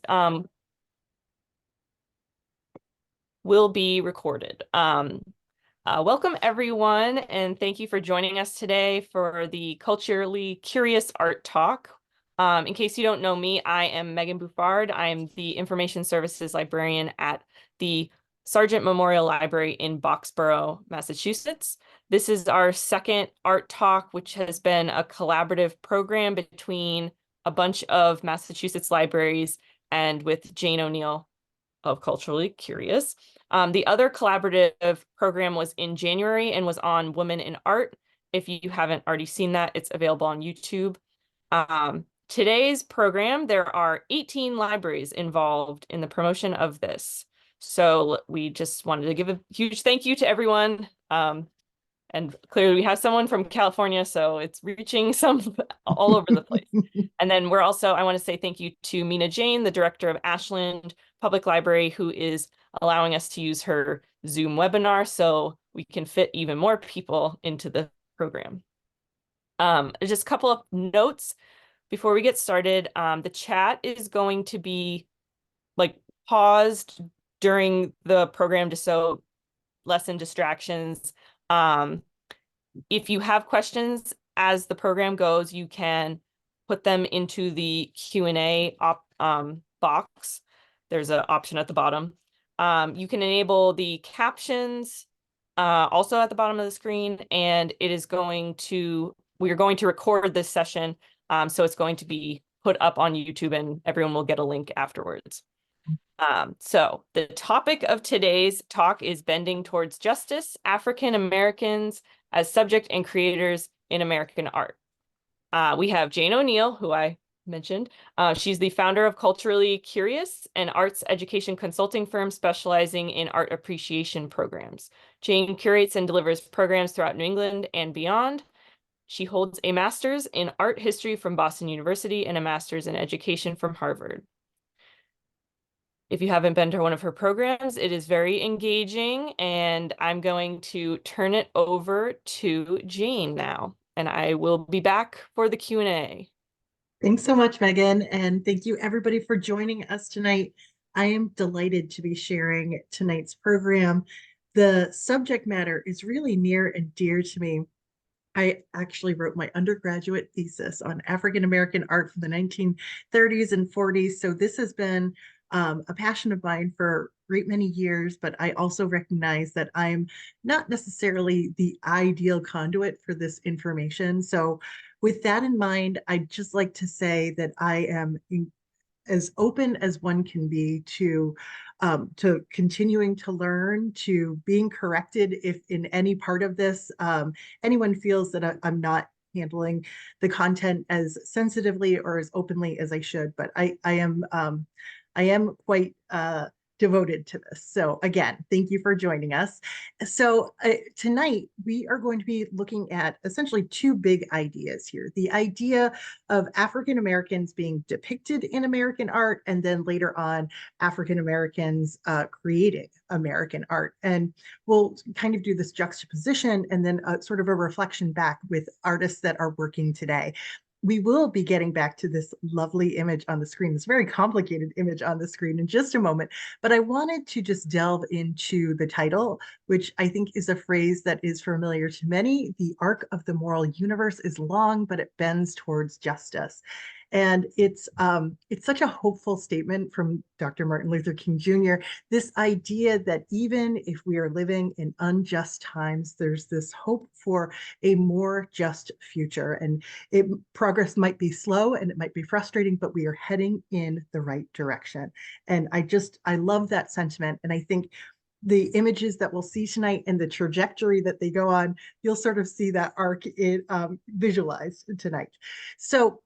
um, will be recorded. Welcome everyone, and thank you for joining us today for the Culturally Curious Art Talk. In case you don't know me, I am Megan Buffard. I am the Information Services Librarian at the Sargent Memorial Library in Boxborough, Massachusetts. This is our second art talk, which has been a collaborative program between a bunch of Massachusetts libraries and with Jane Oneail of Culturally Curious. The other collaborative program was in January and was on Women in Art. If you haven't already seen that, it's available on YouTube. Today's program, there are 18 libraries involved in the promotion of this. So we just wanted to give a huge thank you to everyone. And clearly we have someone from California, so it's reaching some all over the place. And then we're also, I want to say thank you to Mina Jane, the director of Ashland Public Library, who is allowing us to use her Zoom webinar so we can fit even more people into the program. Just a couple of notes before we get started. The chat is going to be like paused during the program just so lessen distractions. If you have questions as the program goes, you can put them into the Q&A box. There's an option at the bottom. You can enable the captions also at the bottom of the screen, and we are going to record this session, so it's going to be put up on YouTube and everyone will get a link afterwards. So the topic of today's talk is Bending Towards Justice, African Americans as Subject and Creators in American Art. We have Jane Oneail, who I mentioned. She's the founder of Culturally Curious, an arts education consulting firm specializing in art appreciation programs. Jane curates and delivers programs throughout New England and beyond. She holds a master's in art history from Boston University and a master's in education from Harvard. If you haven't been to one of her programs, it is very engaging, and I'm going to turn it over to Jane now, and I will be back for the Q&A. Thanks so much, Megan, and thank you everybody for joining us tonight. I am delighted to be sharing tonight's program. The subject matter is really near and dear to me. I actually wrote my undergraduate thesis on African American art from the 1930s and 40s, so this has been a passion of mine for a great many years, but I also recognize that I'm not necessarily the ideal conduit for this information. So with that in mind, I'd just like to say that I am as open as one can be to continuing to learn, to being corrected if in any part of this anyone feels that I'm not handling the content as sensitively or as openly as I should. But I am quite devoted to this. So again, thank you for joining us. So tonight we are going to be looking at essentially two big ideas here. The idea of African Americans being depicted in American art, and then later on African Americans creating American art. And we'll kind of do this juxtaposition and then sort of a reflection back with artists that are working today. We will be getting back to this lovely image on the screen, this very complicated image on the screen in just a moment. But I wanted to just delve into the title, which I think is a phrase that is familiar to many. The arc of the moral universe is long, but it bends towards justice. And it's such a hopeful statement from Dr. Martin Luther King Jr. This idea that even if we are living in unjust times, there's this hope for a more just future. And progress might be slow and it might be frustrating, but we are heading in the right direction. And I love that sentiment. And I think the images that we'll see tonight and the trajectory that they go on, you'll sort of see that arc visualized tonight. So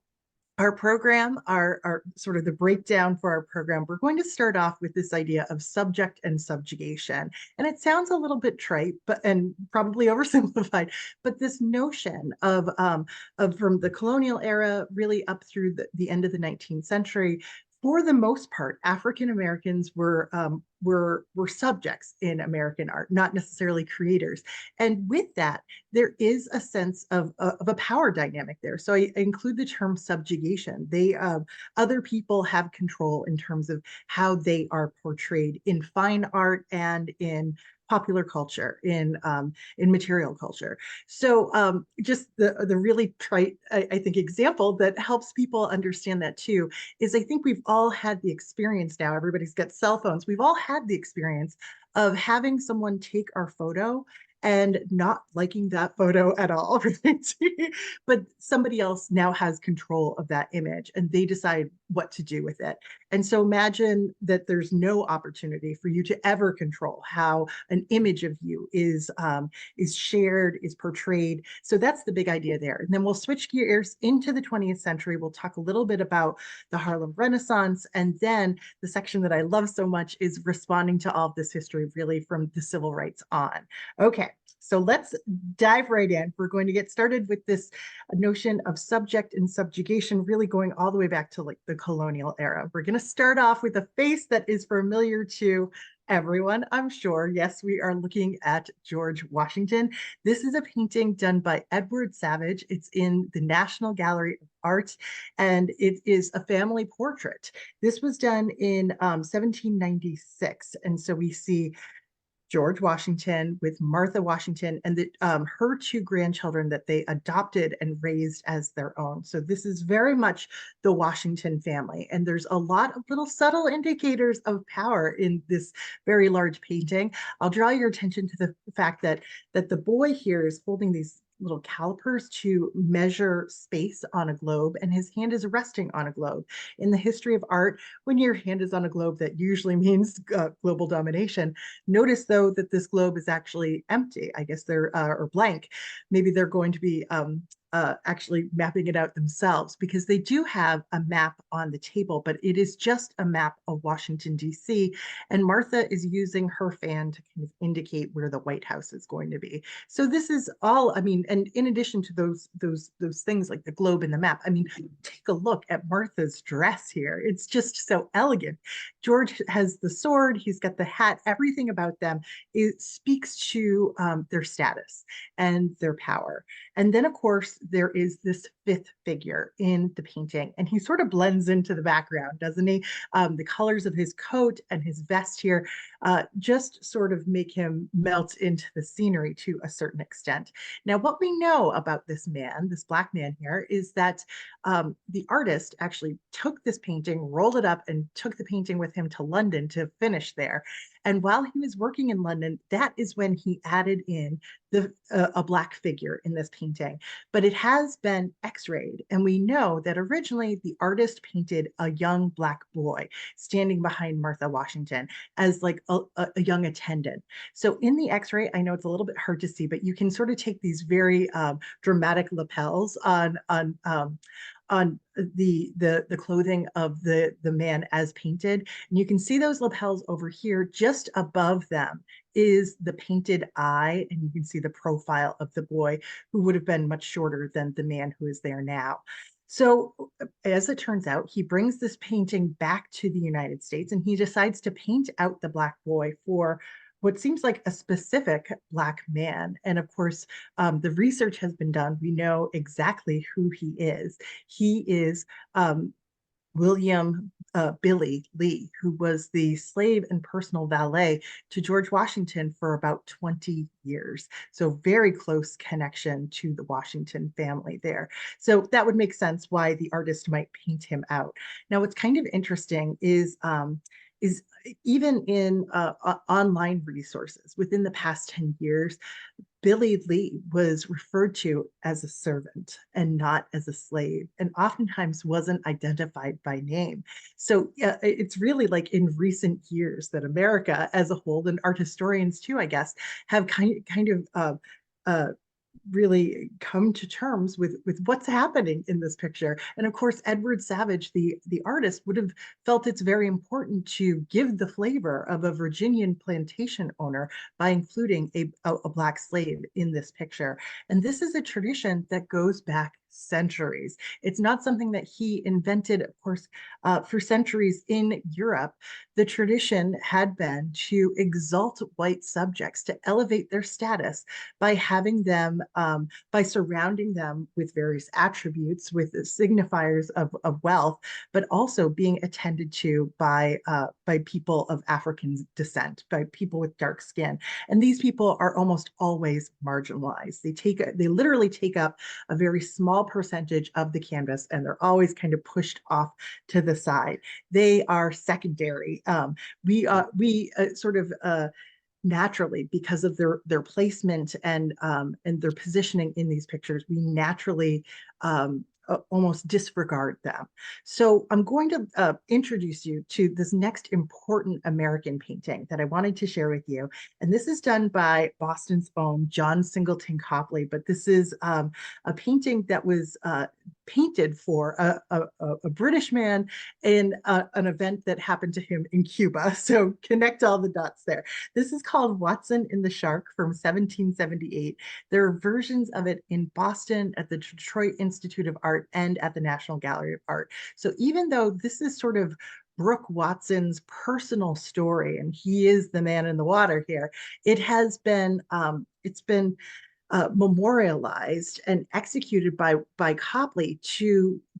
our program, our sort of the breakdown for our program, we're going to start off with this idea of subject and subjugation. And it sounds a little bit trite, and probably oversimplified, but this notion of from the colonial era really up through the end of the 19th century, for the most part, African Americans were subjects in American art, not necessarily creators. And with that, there is a sense of a power dynamic there. So I include the term subjugation. They other people have control in terms of how they are portrayed in fine art and in popular culture, in material culture. So just the really trite, I think, example that helps people understand that too is I think we've all had the experience now. Everybody's got cell phones. We've all had the experience of having someone take our photo and not liking that photo at all, right? But somebody else now has control of that image and they decide what to do with it. And so imagine that there's no opportunity for you to ever control how an image of you is shared, is portrayed. So that's the big idea there. And then we'll switch gears into the 20th century. We'll talk a little bit about the Harlem Renaissance. And then the section that I love so much is responding to all of this history really from the civil rights on. Okay, so let's dive right in. We're going to get started with this notion of subject and subjugation, really going all the way back to like the colonial era. We're going to start off with a face that is familiar to everyone, I'm sure. Yes, we are looking at George Washington. This is a painting done by Edward Savage. It's in the National Gallery of Art, and it is a family portrait. This was done in 1796. And so we see George Washington with Martha Washington and her two grandchildren that they adopted and raised as their own. So this is very much the Washington family. And there's a lot of little subtle indicators of power in this very large painting. I'll draw your attention to the fact that the boy here is holding these little calipers to measure space on a globe, and his hand is resting on a globe. In the history of art, when your hand is on a globe, that usually means global domination. Notice, though, that this globe is actually empty. I guess they're, or blank. Maybe they're going to be actually mapping it out themselves, because they do have a map on the table, but it is just a map of Washington, D.C. And Martha is using her fan to kind of indicate where the White House is going to be. So this is all, I mean, and in addition to those things like the globe and the map, I mean, take a look at Martha's dress here. It's just so elegant. George has the sword, he's got the hat, everything about them, it speaks to their status and their power. And then, of course, there is this fifth figure in the painting, and he sort of blends into the background, doesn't he? The colors of his coat and his vest here just sort of make him melt into the scenery to a certain extent. Now, what we know about this man, this Black man here, is that the artist actually took this painting, rolled it up, and took the painting with him to London to finish there. And while he was working in London, that is when he added in a Black figure in this painting. But it has been x-rayed, and we know that originally the artist painted a young Black boy standing behind Martha Washington as like a young attendant. So in the x-ray, I know it's a little bit hard to see, but you can sort of take these very dramatic lapels on the clothing of the man as painted. And you can see those lapels over here. Just above them is the painted eye, and you can see the profile of the boy, who would have been much shorter than the man who is there now. So as it turns out, he brings this painting back to the United States, and he decides to paint out the Black boy for what seems like a specific Black man. And of course, the research has been done. We know exactly who he is. He is William Billy Lee, who was the slave and personal valet to George Washington for about 20 years. So very close connection to the Washington family there. So that would make sense why the artist might paint him out. Now, what's kind of interesting is even in online resources within the past 10 years, Billy Lee was referred to as a servant and not as a slave, and oftentimes wasn't identified by name. So it's really like in recent years that America as a whole, and art historians too, I guess, have kind of really come to terms with what's happening in this picture. And of course, Edward Savage, the artist, would have felt it's very important to give the flavor of a Virginian plantation owner by including a Black slave in this picture. And this is a tradition that goes back centuries. It's not something that he invented, of course, for centuries in Europe. The tradition had been to exalt white subjects, to elevate their status by having them, by surrounding them with various attributes, with signifiers of wealth, but also being attended to by people of African descent, by people with dark skin. And these people are almost always marginalized. They literally take up a very small percentage of the canvas, and they're always kind of pushed off to the side. They are secondary. We sort of naturally, because of their placement and their positioning in these pictures, we naturally almost disregard them. So I'm going to introduce you to this next important American painting that I wanted to share with you. And this is done by Boston's own John Singleton Copley, but this is a painting that was painted for a British man in an event that happened to him in Cuba. So connect all the dots there. This is called Watson in the Shark from 1778. There are versions of it in Boston at the Detroit Institute of Art and at the National Gallery of Art. So even though this is sort of Brooke Watson's personal story, and he is the man in the water here, it has been, it's been memorialized and executed by Copley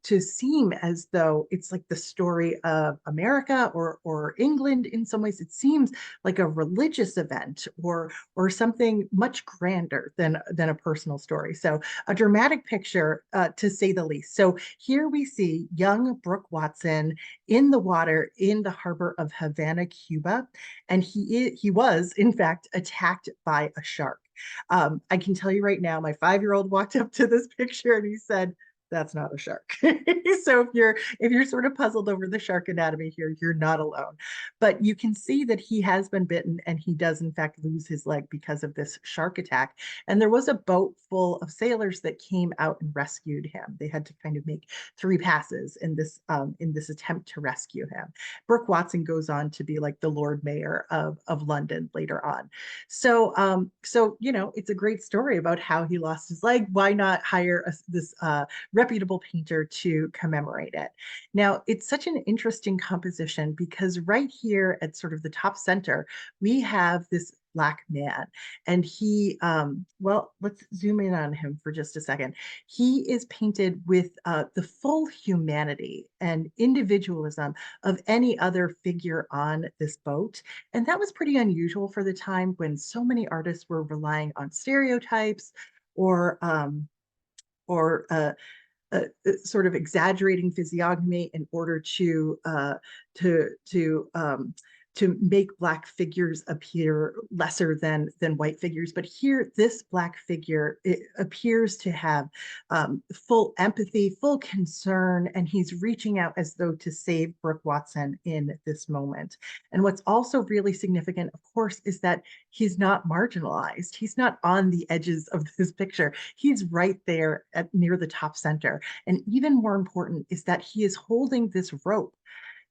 to seem as though it's like the story of America or England in some ways. It seems like a religious event or something much grander than a personal story. So a dramatic picture, to say the least. So here we see young Brooke Watson in the water in the harbor of Havana, Cuba, and he was in fact attacked by a shark. I can tell you right now, my 5-year-old walked up to this picture and he said, "That's not a shark." So if you're sort of puzzled over the shark anatomy here, you're not alone. But you can see that he has been bitten, and he does in fact lose his leg because of this shark attack. And there was a boat full of sailors that came out and rescued him. They had to kind of make 3 passes in this attempt to rescue him. Brooke Watson goes on to be like the Lord Mayor of London later on. So it's a great story about how he lost his leg. Why not hire this reputable painter to commemorate it? Now, it's such an interesting composition because right here at sort of the top center, we have this Black man. And well, let's zoom in on him for just a second. He is painted with the full humanity and individualism of any other figure on this boat. And that was pretty unusual for the time when so many artists were relying on stereotypes or or uh, sort of exaggerating physiognomy in order to to make Black figures appear lesser than white figures. But here, this Black figure, it appears to have full empathy, full concern, and he's reaching out as though to save Brooke Watson in this moment. And what's also really significant, of course, is that he's not marginalized. He's not on the edges of this picture. He's right there near the top center. And even more important is that he is holding this rope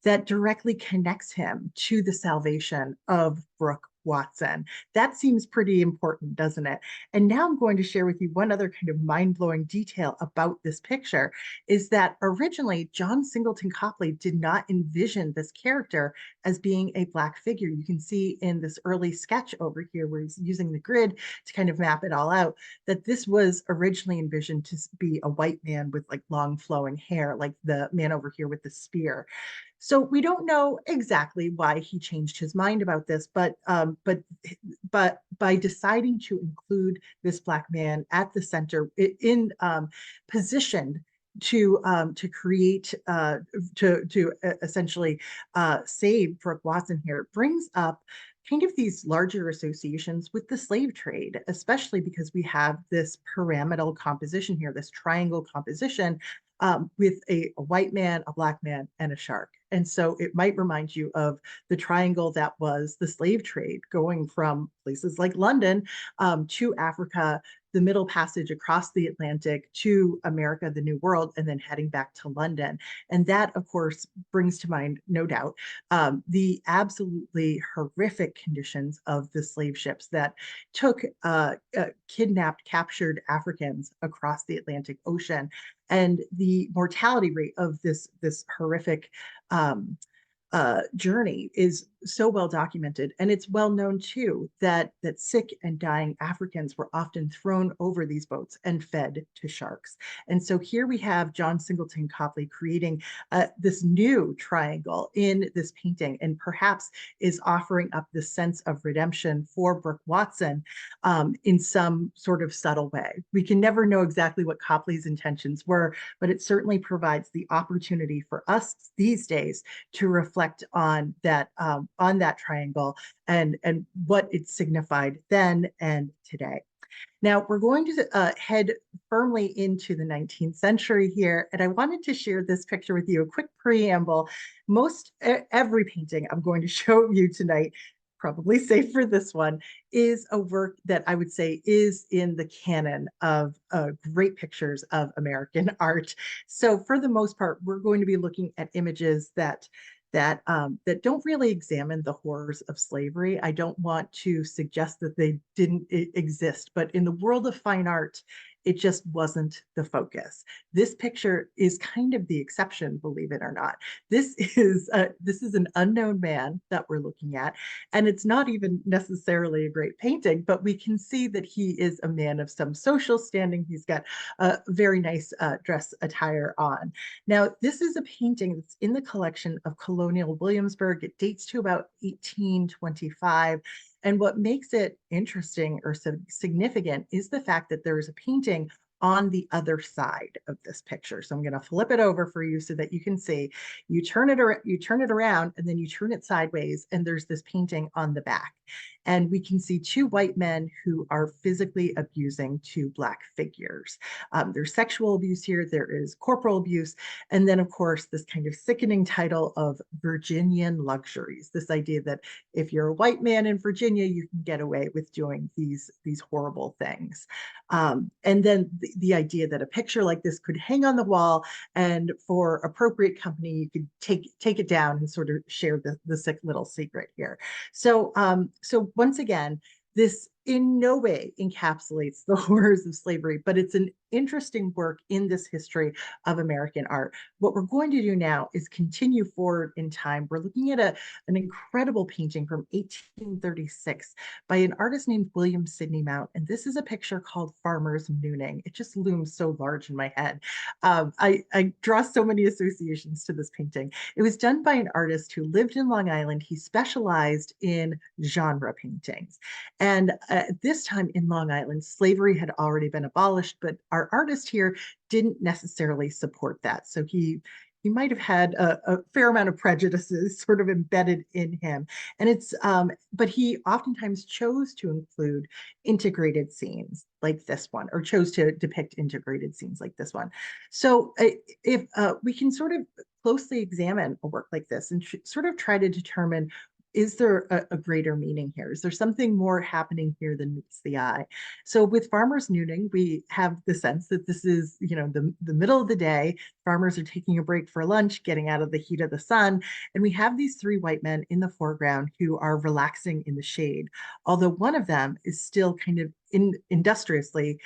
that directly connects him to the salvation of Brooke Watson. That seems pretty important, doesn't it? And now I'm going to share with you one other kind of mind-blowing detail about this picture is that originally John Singleton Copley did not envision this character as being a Black figure. You can see in this early sketch over here where he's using the grid to kind of map it all out, that this was originally envisioned to be a white man with like long flowing hair, like the man over here with the spear. So we don't know exactly why he changed his mind about this, but by deciding to include this Black man at the center in positioned to create to essentially save Brooke Watson here, it brings up kind of these larger associations with the slave trade, especially because we have this pyramidal composition here, this triangle composition with a white man, a Black man, and a shark. And so it might remind you of the triangle that was the slave trade going from places like London to Africa the Middle Passage across the Atlantic to America, the New World, and then heading back to London. And that, of course, brings to mind, no doubt, the absolutely horrific conditions of the slave ships that took kidnapped, captured Africans across the Atlantic Ocean, and the mortality rate of this horrific journey is so well documented. And it's well known too that sick and dying Africans were often thrown over these boats and fed to sharks. And so here we have John Singleton Copley creating this new triangle in this painting, and perhaps is offering up this sense of redemption for Brooke Watson in some sort of subtle way. We can never know exactly what Copley's intentions were, but it certainly provides the opportunity for us these days to reflect on that triangle and what it signified then and today. Now we're going to head firmly into the 19th century here, and I wanted to share this picture with you, a quick preamble. Most every painting I'm going to show you tonight, probably safe for this one, is a work that I would say is in the canon of great pictures of American art. So for the most part, we're going to be looking at images that don't really examine the horrors of slavery. I don't want to suggest that they didn't exist, but in the world of fine art, it just wasn't the focus. This picture is kind of the exception, believe it or not. This is an unknown man that we're looking at, and it's not even necessarily a great painting, but we can see that he is a man of some social standing. He's got a very nice dress attire on. Now, this is a painting that's in the collection of Colonial Williamsburg. It dates to about 1825. And what makes it interesting or so significant is the fact that there is a painting on the other side of this picture. So I'm going to flip it over for you so that you can see. You turn it around, and then you turn it sideways, and there's this painting on the back. And we can see two white men who are physically abusing two Black figures. There's sexual abuse here, there is corporal abuse, and then, of course, this kind of sickening title of Virginian luxuries. This idea that if you're a white man in Virginia, you can get away with doing these horrible things. And then the idea that a picture like this could hang on the wall, and for appropriate company, you could take it down and sort of share the sick little secret here. So once again, this in no way encapsulates the horrors of slavery, but it's an interesting work in this history of American art. What we're going to do now is continue forward in time. We're looking at an incredible painting from 1836 by an artist named William Sidney Mount. And this is a picture called Farmer's Nooning. It just looms so large in my head. I draw so many associations to this painting. It was done by an artist who lived in Long Island. He specialized in genre paintings. And at this time in Long Island, slavery had already been abolished, but our artist here didn't necessarily support that. So he might have had a fair amount of prejudices sort of embedded in him. And but he oftentimes chose to include integrated scenes like this one, or chose to depict integrated scenes like this one. So if we can sort of closely examine a work like this and sort of try to determine, is there a greater meaning here? Is there something more happening here than meets the eye? So with Farmer's Nooning, we have the sense that this is, the middle of the day. Farmers are taking a break for lunch, getting out of the heat of the sun. And we have these three white men in the foreground who are relaxing in the shade, although one of them is still kind of industriously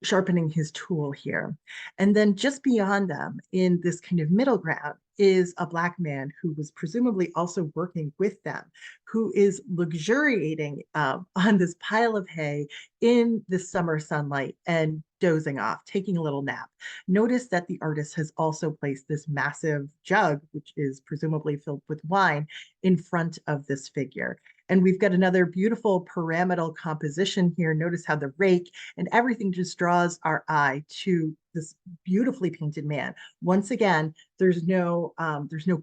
sharpening his tool here. And then just beyond them, in this kind of middle ground, is a Black man who was presumably also working with them, who is luxuriating on this pile of hay in the summer sunlight and dozing off, taking a little nap. Notice that the artist has also placed this massive jug, which is presumably filled with wine, in front of this figure. And we've got another beautiful pyramidal composition here. Notice how the rake and everything just draws our eye to this beautifully painted man. Once again, there's no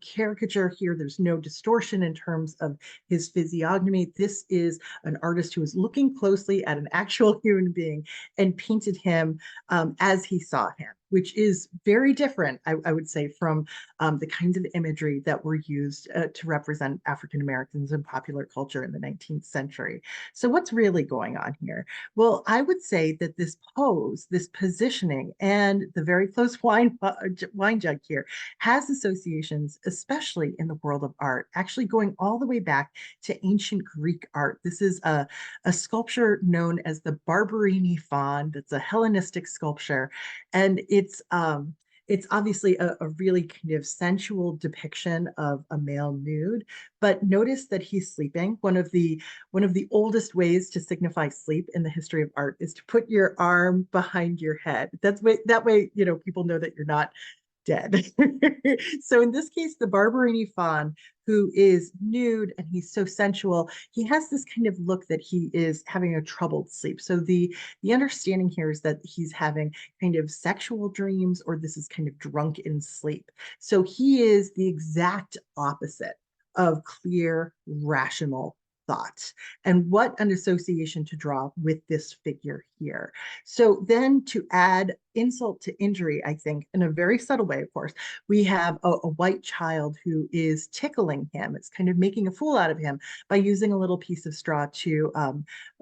caricature here. There's no distortion in terms of his physiognomy. This is an artist who is looking closely at an actual human being and painted him as he saw him, which is very different, I would say, from the kinds of imagery that were used to represent African Americans in popular culture in the 19th century. So what's really going on here? Well, I would say that this pose, this positioning, and the very close wine jug here has associations, especially in the world of art, actually going all the way back to ancient Greek art. This is a sculpture known as the Barberini Faun. That's a Hellenistic sculpture, and it's obviously a really kind of sensual depiction of a male nude. But notice that he's sleeping. One of the oldest ways to signify sleep in the history of art is to put your arm behind your head. That way, people know that you're not dead. So in this case, the Barberini Faun, who is nude and he's so sensual, he has this kind of look that he is having a troubled sleep. So the understanding here is that he's having kind of sexual dreams, or this is kind of drunk in sleep. So he is the exact opposite of clear, rational thought. And what an association to draw with this figure here. So then, to add insult to injury, I think, in a very subtle way, of course, we have a white child who is tickling him. It's kind of making a fool out of him by using a little piece of straw to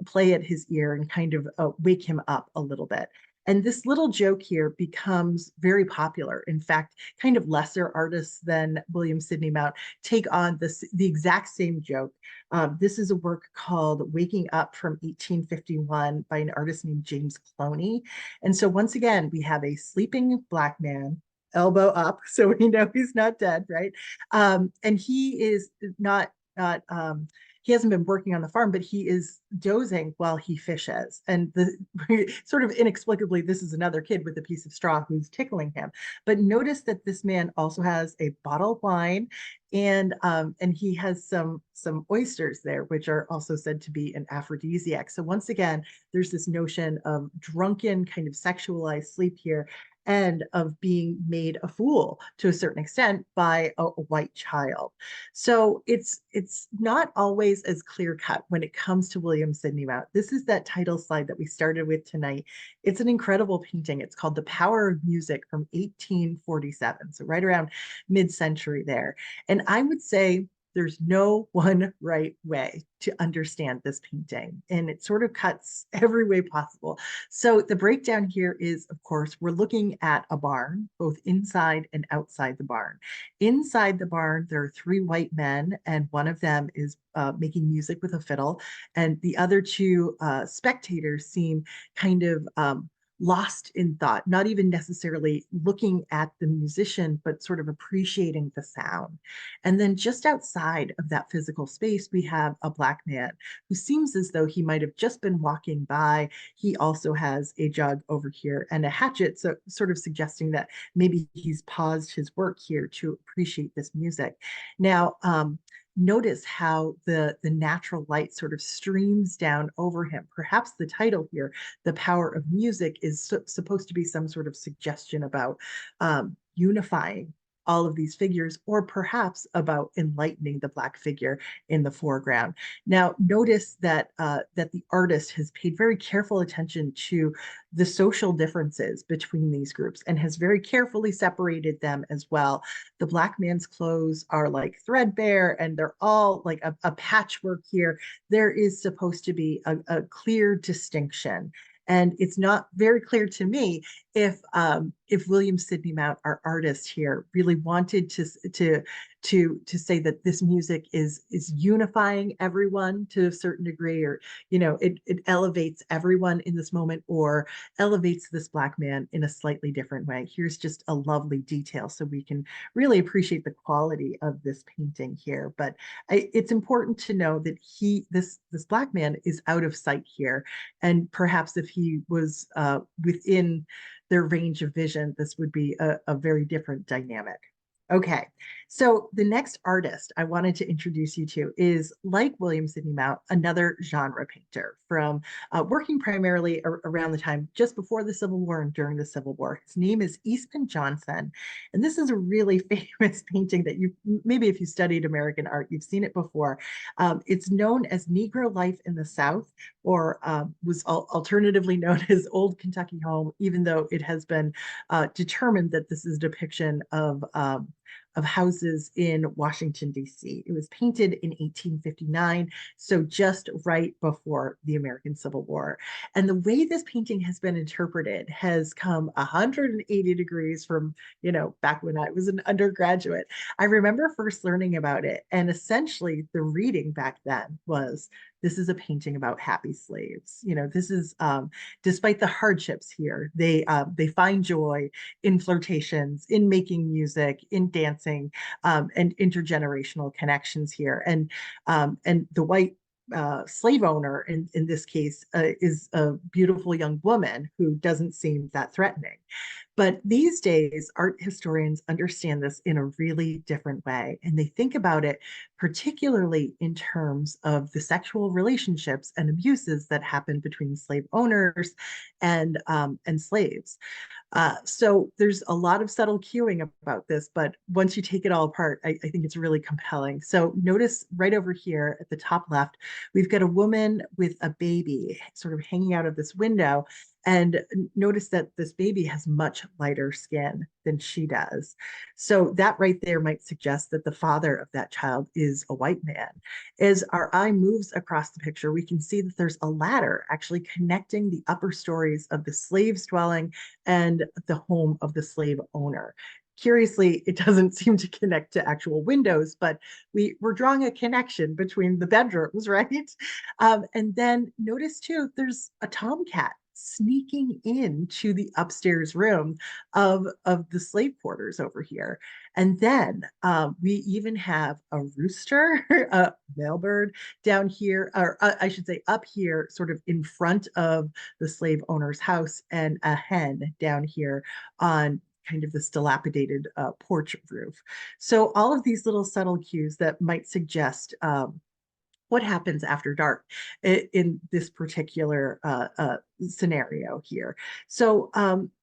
play at his ear and kind of wake him up a little bit. And this little joke here becomes very popular. In fact, kind of lesser artists than William Sidney Mount take on the exact same joke. This is a work called Waking Up from 1851 by an artist named James Cloney. And so once again, we have a sleeping Black man, elbow up, so we know he's not dead, right? And he is not he hasn't been working on the farm, but he is dozing while he fishes. And sort of inexplicably, this is another kid with a piece of straw who's tickling him. But notice that this man also has a bottle of wine, and he has some oysters there, which are also said to be an aphrodisiac. So once again, there's this notion of drunken, kind of sexualized sleep here, and of being made a fool to a certain extent by a white child. So it's not always as clear cut when it comes to William Sidney Mount. This is that title slide that we started with tonight. It's an incredible painting. It's called The Power of Music from 1847, so right around mid-century there. And I would say there's no one right way to understand this painting, and it sort of cuts every way possible. So the breakdown here is, of course, we're looking at a barn, both inside and outside the barn. Inside the barn, there are three white men, and one of them is making music with a fiddle, and the other two spectators seem kind of lost in thought, not even necessarily looking at the musician, but sort of appreciating the sound. And then just outside of that physical space, we have a Black man who seems as though he might have just been walking by. He also has a jug over here and a hatchet, so sort of suggesting that maybe he's paused his work here to appreciate this music. Now, notice how the natural light sort of streams down over him. Perhaps the title here, The Power of Music, is supposed to be some sort of suggestion about unifying all of these figures, or perhaps about enlightening the Black figure in the foreground. Now, notice that that the artist has paid very careful attention to the social differences between these groups and has very carefully separated them as well. The Black man's clothes are like threadbare, and they're all like a patchwork here. There is supposed to be a clear distinction. And it's not very clear to me if William Sidney Mount, our artist here, really wanted to say that this music is unifying everyone to a certain degree, or it elevates everyone in this moment, or elevates this Black man in a slightly different way. Here's just a lovely detail so we can really appreciate the quality of this painting here. But it's important to know that this Black man is out of sight here, and perhaps if he was within their range of vision, this would be a very different dynamic. Okay, so the next artist I wanted to introduce you to is, like William Sidney Mount, another genre painter from working primarily around the time just before the Civil War and during the Civil War. His name is Eastman Johnson, and this is a really famous painting that you maybe if you studied American art, you've seen it before. It's known as Negro Life in the South, or was alternatively known as Old Kentucky Home, even though it has been determined that this is a depiction of houses in Washington, D.C. It was painted in 1859, so just right before the American Civil War. And the way this painting has been interpreted has come 180 degrees from, back when I was an undergraduate. I remember first learning about it, and essentially the reading back then was, this is a painting about happy slaves. This is despite the hardships here, they find joy in flirtations, in making music, in dancing, and intergenerational connections here. And the white slave owner in this case is a beautiful young woman who doesn't seem that threatening. But these days, art historians understand this in a really different way. And they think about it particularly in terms of the sexual relationships and abuses that happen between slave owners and slaves. So there's a lot of subtle cueing about this, but once you take it all apart, I think it's really compelling. So notice right over here at the top left, we've got a woman with a baby sort of hanging out of this window. And notice that this baby has much lighter skin than she does. So that right there might suggest that the father of that child is a white man. As our eye moves across the picture, we can see that there's a ladder actually connecting the upper stories of the slave's dwelling and the home of the slave owner. Curiously, it doesn't seem to connect to actual windows, but we're drawing a connection between the bedrooms, right? And then notice too, there's a tomcat sneaking into the upstairs room of the slave quarters over here. And then we even have a rooster, a mailbird down here, or I should say up here, sort of in front of the slave owner's house, and a hen down here on kind of this dilapidated porch roof. So all of these little subtle cues that might suggest what happens after dark in this particular scenario here. So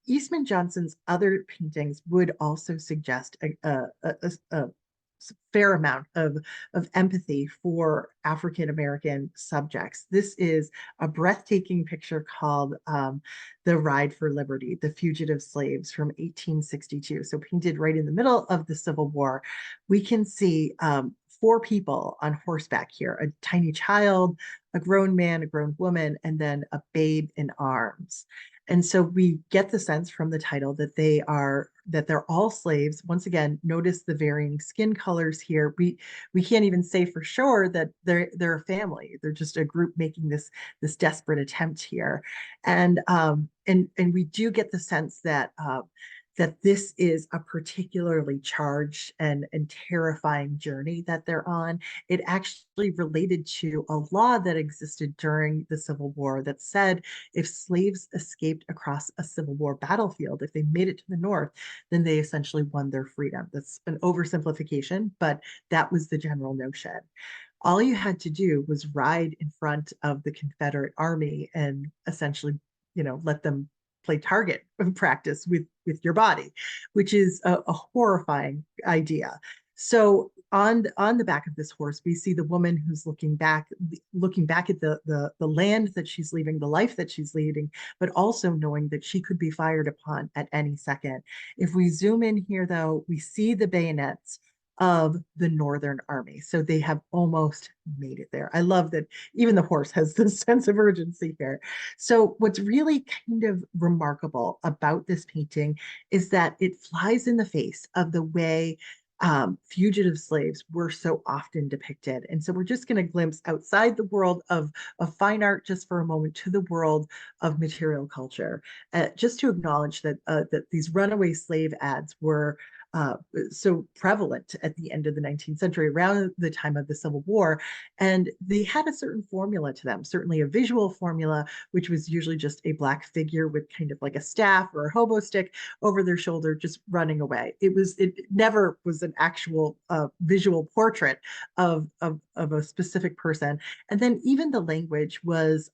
Eastman Johnson's other paintings would also suggest a fair amount of empathy for African American subjects. This is a breathtaking picture called The Ride for Liberty, The Fugitive Slaves from 1862. So painted right in the middle of the Civil War. We can see four people on horseback here, a tiny child, a grown man, a grown woman, and then a babe in arms. And so we get the sense from the title that they're all slaves. Once again, notice the varying skin colors here. We can't even say for sure that they're a family. They're just a group making this desperate attempt here. And we do get the sense that this is a particularly charged and terrifying journey that they're on. It actually related to a law that existed during the Civil War that said if slaves escaped across a Civil War battlefield, if they made it to the North, then they essentially won their freedom. That's an oversimplification, but that was the general notion. All you had to do was ride in front of the Confederate Army and essentially, let them play target practice with your body, which is a horrifying idea. So on the back of this horse, we see the woman who's looking back at the land that she's leaving, the life that she's leading, but also knowing that she could be fired upon at any second. If we zoom in here, though, we see the bayonets of the Northern Army. So they have almost made it there. I love that even the horse has this sense of urgency here. So what's really kind of remarkable about this painting is that it flies in the face of the way fugitive slaves were so often depicted. And so we're just going to glimpse outside the world of fine art just for a moment to the world of material culture, just to acknowledge that these runaway slave ads were uh, so prevalent at the end of the 19th century, around the time of the Civil War. And they had a certain formula to them, certainly a visual formula, which was usually just a black figure with kind of like a staff or a hobo stick over their shoulder, just running away. It never was an actual visual portrait of a specific person. And then even the language was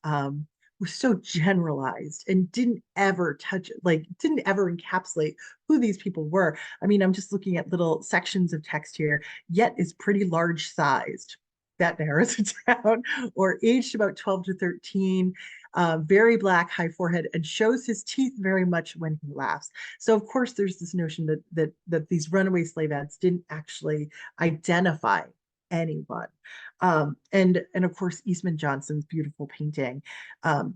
so generalized and didn't ever touch, like, didn't ever encapsulate who these people were. I mean, I'm just looking at little sections of text here, yet is pretty large sized. That narrows it down, or aged about 12 to 13, very black, high forehead, and shows his teeth very much when he laughs. So, of course, there's this notion that these runaway slave ads didn't actually identify anyone. And of course, Eastman Johnson's beautiful painting um,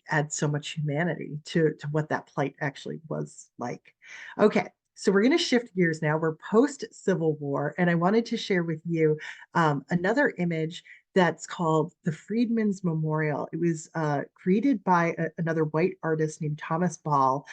adds so much humanity to what that plight actually was like. Okay, so we're going to shift gears now. We're post Civil War, and I wanted to share with you another image that's called the Freedmen's Memorial. It was created by another white artist named Thomas Ball.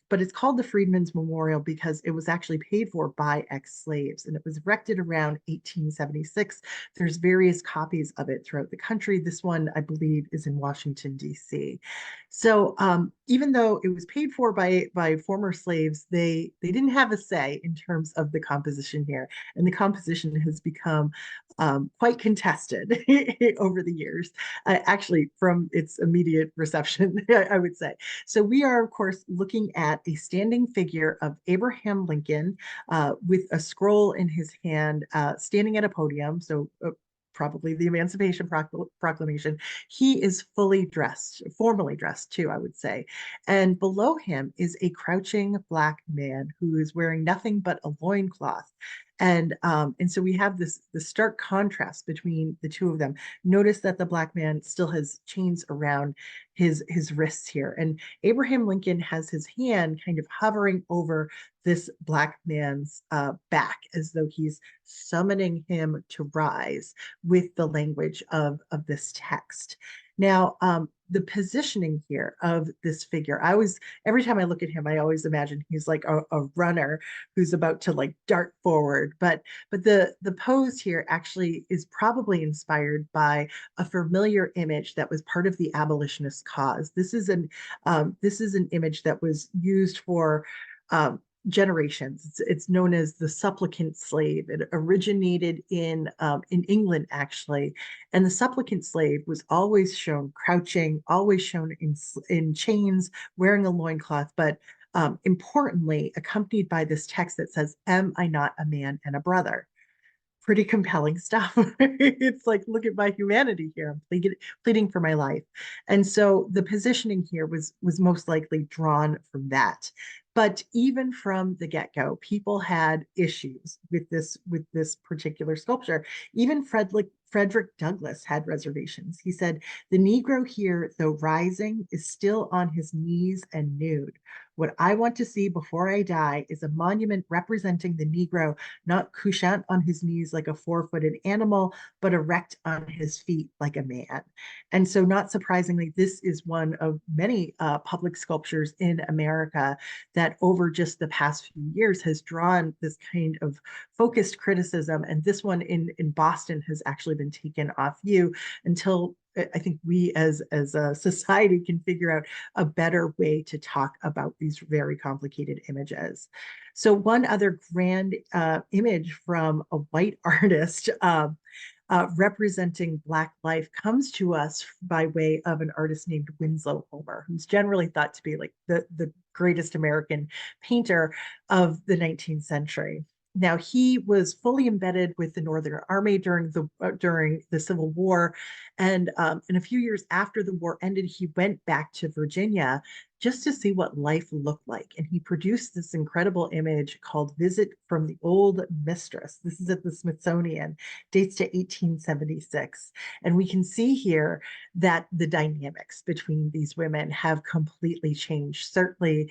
But it's called the Freedmen's Memorial because it was actually paid for by ex-slaves, and it was erected around 1876. There's various copies of it throughout the country. This one, I believe, is in Washington, D.C. So even though it was paid for by former slaves, they didn't have a say in terms of the composition here, and the composition has become quite contested over the years, actually from its immediate reception, I would say. So we are, of course, looking at a standing figure of Abraham Lincoln with a scroll in his hand, standing at a podium. So probably the Emancipation Proclamation. He is fully dressed, formally dressed too, I would say. And below him is a crouching black man who is wearing nothing but a loincloth. And so we have this stark contrast between the two of them. Notice that the black man still has chains around his wrists here, and Abraham Lincoln has his hand kind of hovering over this black man's back, as though he's summoning him to rise with the language of this text. Now, the positioning here of this figure, every time I look at him, I always imagine he's like a runner who's about to like dart forward. But the pose here actually is probably inspired by a familiar image that was part of the abolitionist cause. This is an image that was used for generations. It's known as the supplicant slave. It originated in England, actually, and the supplicant slave was always shown crouching, always shown in chains, wearing a loincloth, but importantly, accompanied by this text that says, "Am I not a man and a brother?" Pretty compelling stuff. It's like, look at my humanity here. I'm pleading for my life. And so the positioning here was most likely drawn from that. But even from the get-go, people had issues with this particular sculpture. Even Frederick Douglass had reservations. He said, "The Negro here, though rising, is still on his knees and nude. What I want to see before I die is a monument representing the Negro not couchant on his knees like a four-footed animal, but erect on his feet like a man." And so, not surprisingly, this is one of many public sculptures in America that over just the past few years has drawn this kind of focused criticism. And this one in Boston has actually been taken off view until I think we as a society can figure out a better way to talk about these very complicated images. So one other grand image from a white artist representing Black life comes to us by way of an artist named Winslow Homer, who's generally thought to be like the greatest American painter of the 19th century. Now, he was fully embedded with the Northern Army during the Civil War, and a few years after the war ended, he went back to Virginia just to see what life looked like. And he produced this incredible image called "Visit from the Old Mistress." This is at the Smithsonian, dates to 1876. And we can see here that the dynamics between these women have completely changed. Certainly,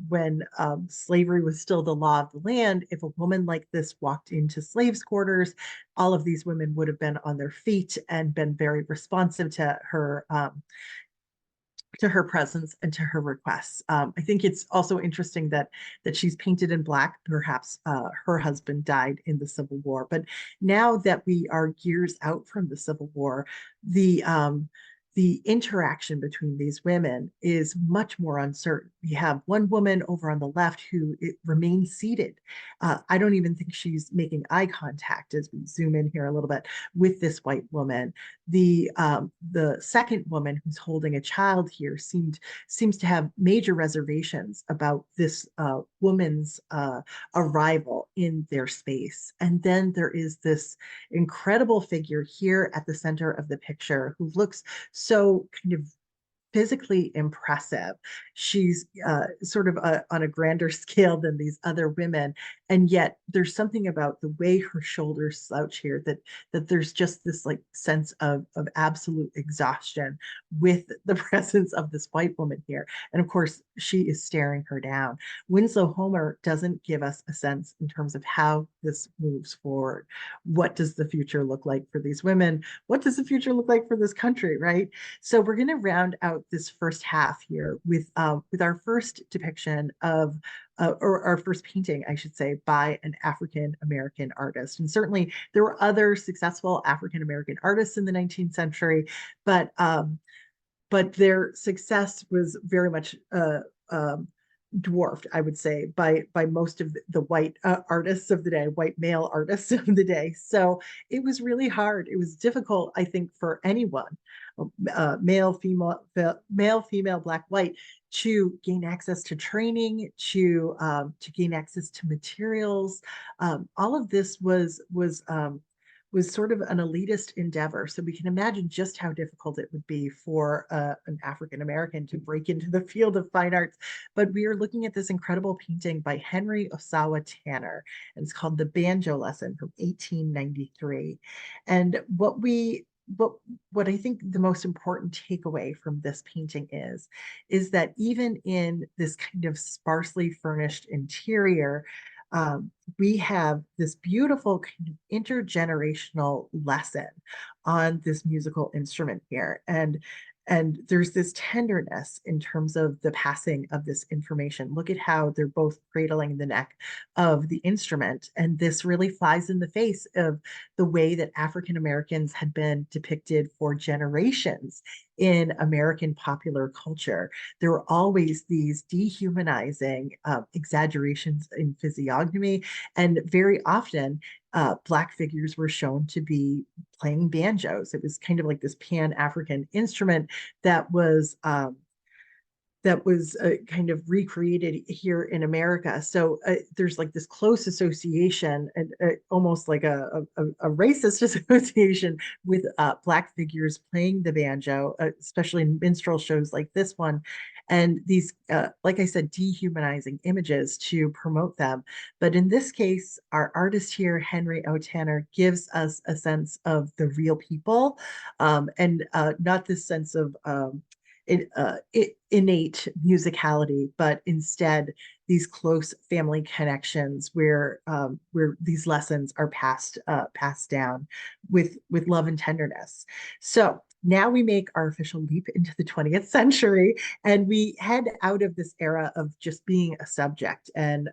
when slavery was still the law of the land, if a woman like this walked into slaves' quarters, all of these women would have been on their feet and been very responsive to her to her presence and to her requests. I think it's also interesting that she's painted in black. Perhaps her husband died in the Civil War, but now that we are years out from the Civil War, the um, the interaction between these women is much more uncertain. We have one woman over on the left who remains seated. I don't even think she's making eye contact as we zoom in here a little bit with this white woman. The second woman who's holding a child here seems to have major reservations about this woman's arrival in their space. And then there is this incredible figure here at the center of the picture who looks so kind of physically impressive. She's sort of on a grander scale than these other women, and yet there's something about the way her shoulders slouch here that there's just this like sense of absolute exhaustion with the presence of this white woman here. And of course, she is staring her down. Winslow Homer doesn't give us a sense in terms of how this moves forward. What does the future look like for these women? What does the future look like for this country, right? So we're going to round out this first half here with our first depiction of or our first painting, I should say, by an African American artist. And certainly there were other successful African American artists in the 19th century, but their success was very much dwarfed, I would say, by most of the white artists of the day, white male artists of the day. So it was really hard. It was difficult, I think, for anyone, male, female, black, white, to gain access to training, to gain access to materials. All of this was sort of an elitist endeavor. So we can imagine just how difficult it would be for an African American to break into the field of fine arts. But we are looking at this incredible painting by Henry Ossawa Tanner, and it's called The Banjo Lesson from 1893. And what I think the most important takeaway from this painting is that even in this kind of sparsely furnished interior, we have this beautiful kind of intergenerational lesson on this musical instrument here. And there's this tenderness in terms of the passing of this information. Look at how they're both cradling the neck of the instrument. And this really flies in the face of the way that African Americans had been depicted for generations in American popular culture. There were always these dehumanizing exaggerations in physiognomy, and very often Black figures were shown to be playing banjos. It was kind of like this Pan-African instrument that was kind of recreated here in America. So there's like this close association and almost like a racist association with Black figures playing the banjo, especially in minstrel shows like this one. And these, like I said, dehumanizing images to promote them. But in this case, our artist here, Henry O. Tanner, gives us a sense of the real people, and not this sense of innate musicality, but instead these close family connections where these lessons are passed down with love and tenderness. So now we make our official leap into the 20th century, and we head out of this era of just being a subject and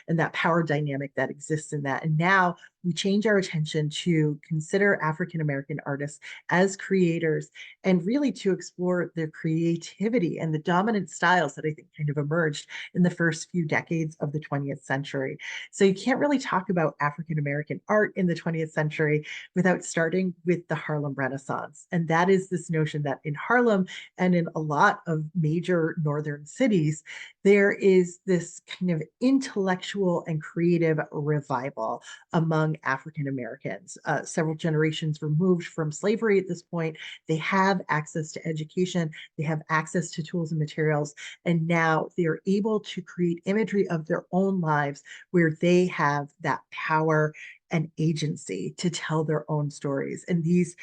that power dynamic that exists in that. And now we change our attention to consider African American artists as creators and really to explore their creativity and the dominant styles that I think kind of emerged in the first few decades of the 20th century. So you can't really talk about African American art in the 20th century without starting with the Harlem Renaissance. And that is this notion that in Harlem and in a lot of major northern cities, there is this kind of intellectual and creative revival among African Americans. Several generations removed from slavery at this point, they have access to education, they have access to tools and materials, and now they are able to create imagery of their own lives where they have that power and agency to tell their own stories. And these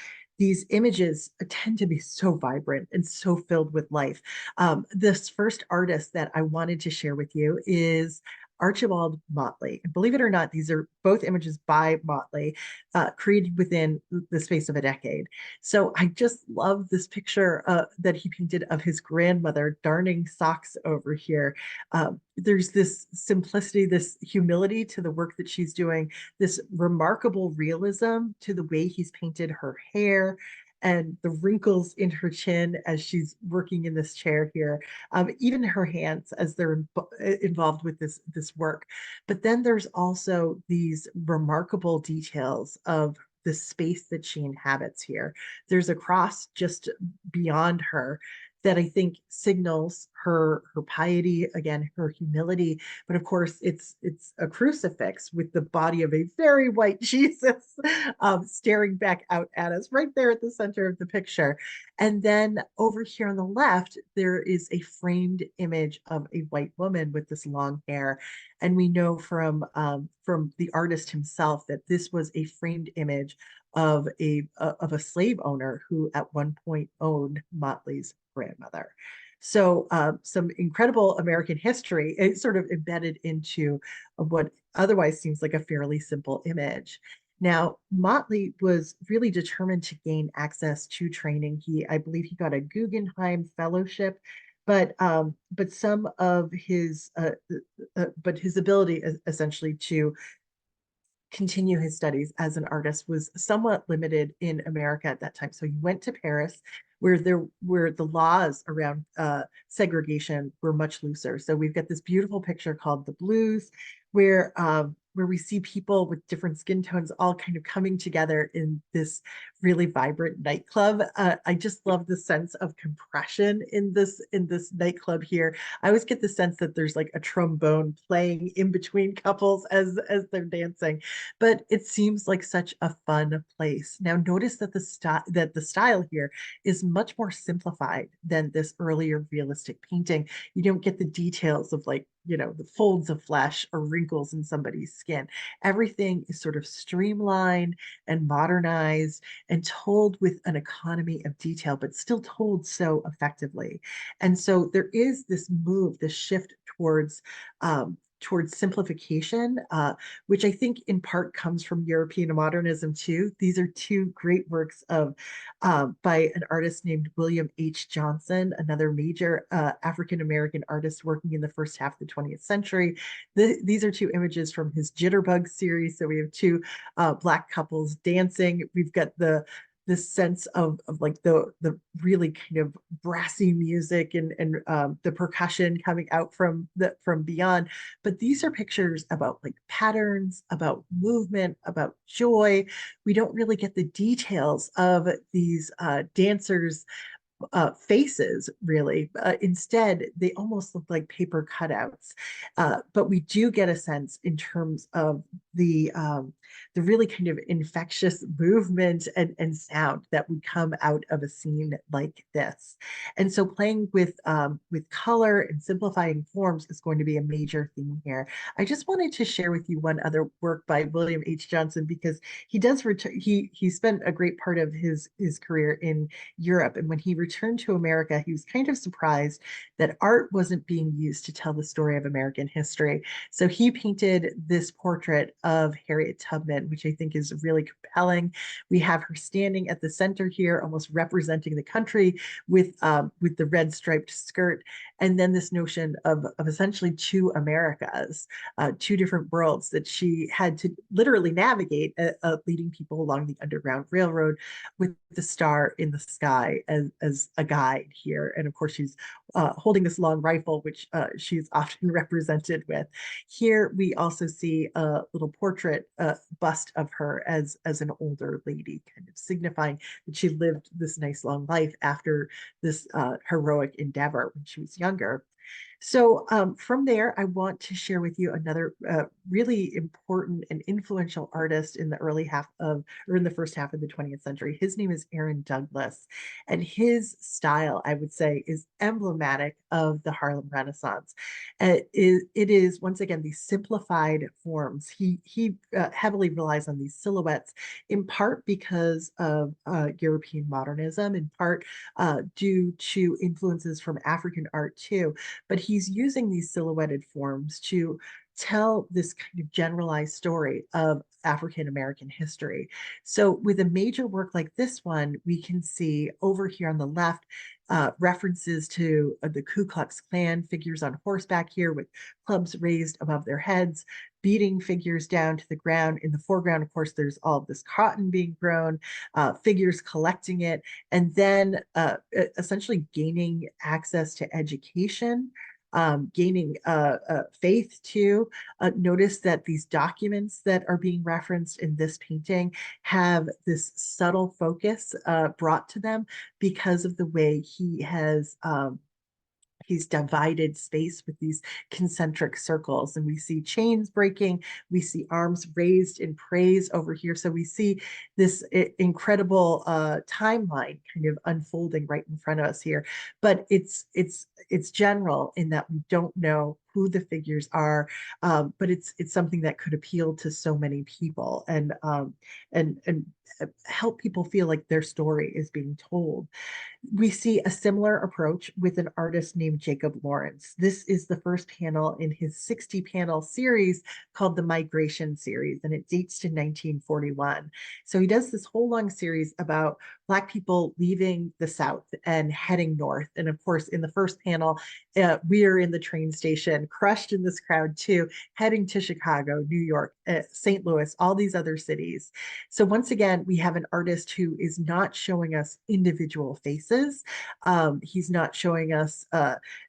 images tend to be so vibrant and so filled with life. This first artist that I wanted to share with you is Archibald Motley. And believe it or not, these are both images by Motley, created within the space of a decade. So I just love this picture that he painted of his grandmother darning socks over here. There's this simplicity, this humility to the work that she's doing, this remarkable realism to the way he's painted her hair and the wrinkles in her chin as she's working in this chair here, even her hands as they're involved with this work. But then there's also these remarkable details of the space that she inhabits here. There's a cross just beyond her that I think signals her piety, again, her humility. But of course, it's a crucifix with the body of a very white Jesus staring back out at us right there at the center of the picture. And then over here on the left, there is a framed image of a white woman with this long hair. And we know from the artist himself that this was a framed image of a slave owner who at one point owned Motley's grandmother. So some incredible American history is sort of embedded into what otherwise seems like a fairly simple image. Now, Motley was really determined to gain access to training. I believe he got a Guggenheim Fellowship, but some of but his ability essentially to continue his studies as an artist was somewhat limited in America at that time. So he went to Paris, where the laws around segregation were much looser. So we've got this beautiful picture called The Blues, where we see people with different skin tones all kind of coming together in this really vibrant nightclub. I just love the sense of compression in this nightclub here. I always get the sense that there's like a trombone playing in between couples as they're dancing, but it seems like such a fun place. Now notice that the style here is much more simplified than this earlier realistic painting. You don't get the details of like, the folds of flesh or wrinkles in somebody's skin. Everything is sort of streamlined and modernized and told with an economy of detail, but still told so effectively. And so there is this move, this shift towards simplification, which I think in part comes from European modernism too. These are two great works of by an artist named William H. Johnson, another major African American artist working in the first half of the 20th century. These are two images from his Jitterbug series. So we have two Black couples dancing. We've got this sense of like the really kind of brassy music and the percussion coming out from beyond. But these are pictures about like patterns, about movement, about joy. We don't really get the details of these dancers faces, really. Instead, they almost look like paper cutouts. But we do get a sense in terms of the really kind of infectious movement and sound that would come out of a scene like this. And so playing with color and simplifying forms is going to be a major theme here. I just wanted to share with you one other work by William H. Johnson because he does return. He spent a great part of his career in Europe, and when he returned to America, he was kind of surprised that art wasn't being used to tell the story of American history. So he painted this portrait of Harriet Tubman, which I think is really compelling. We have her standing at the center here, almost representing the country with the red striped skirt, and then this notion of essentially two Americas, two different worlds that she had to literally navigate, leading people along the Underground Railroad with the star in the sky as a guide here. And of course, she's holding this long rifle, which she's often represented with. Here, we also see a little portrait bust of her as an older lady, kind of signifying that she lived this nice long life after this heroic endeavor when she was younger. So from there, I want to share with you another really important and influential artist in the in the first half of the 20th century. His name is Aaron Douglas, and his style, I would say, is emblematic of the Harlem Renaissance. It is once again these simplified forms. He heavily relies on these silhouettes, in part because of European modernism, in part due to influences from African art too. But he's using these silhouetted forms to tell this kind of generalized story of African American history. So, with a major work like this one, we can see over here on the left references to the Ku Klux Klan figures on horseback here with clubs raised above their heads, beating figures down to the ground. In the foreground, of course, there's all of this cotton being grown, figures collecting it, and then essentially gaining access to education, gaining faith too. Notice that these documents that are being referenced in this painting have this subtle focus brought to them because of the way he's divided space with these concentric circles. And we see chains breaking, we see arms raised in praise over here. So we see this incredible timeline kind of unfolding right in front of us here. But it's general in that we don't know who the figures are, but it's something that could appeal to so many people and help people feel like their story is being told. We see a similar approach with an artist named Jacob Lawrence. This is the first panel in his 60 panel series called the Migration Series, and it dates to 1941. So he does this whole long series about Black people leaving the South and heading north. And of course, in the first panel, we are in the train station, crushed in this crowd too, heading to Chicago, New York, St. Louis, all these other cities. So once again, we have an artist who is not showing us individual faces. He's not showing us